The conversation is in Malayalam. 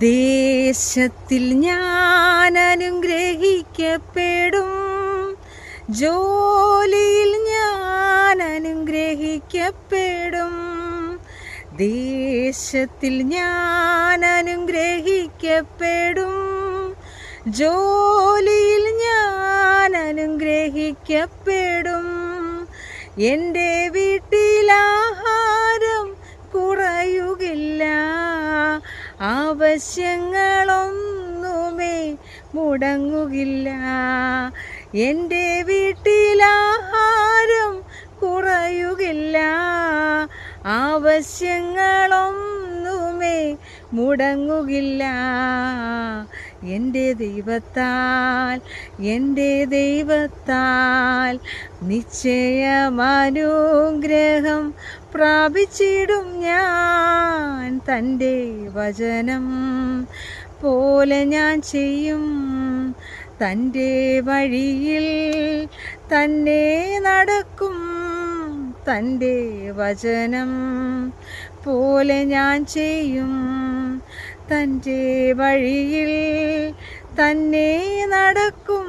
ദേശത്തിൽ ഞാൻ അനുഗ്രഹിക്കപ്പെടും, ജോലിയിൽ ഞാൻ അനുഗ്രഹിക്കപ്പെടും. ദേശത്തിൽ ഞാൻ അനുഗ്രഹിക്കപ്പെടും, ജോലിയിൽ ഞാൻ അനുഗ്രഹിക്കപ്പെടും. എൻ്റെ വീട്ടിലാഹാരം കുറയുകില്ല, ആവശ്യങ്ങളൊന്നുമേ മുടങ്ങുകില്ല. എൻ്റെ വീട്ടിലാഹാരം കുറയുകില്ല, ആവശ്യങ്ങളൊന്നുമേ മുടങ്ങുകില്ല. എൻ്റെ ദൈവത്താൽ നിശ്ചയമനുഗ്രഹം പ്രാപിച്ചിടും ഞാൻ. തൻ്റെ വചനം പോലെ ഞാൻ ചെയ്യും, തൻ്റെ വഴിയിൽ തന്നെ നടക്കും. തൻ്റെ വചനം പോലെ ഞാൻ ചെയ്യും, തൻ്റെ വഴിയിൽ തന്നെ നടക്കും.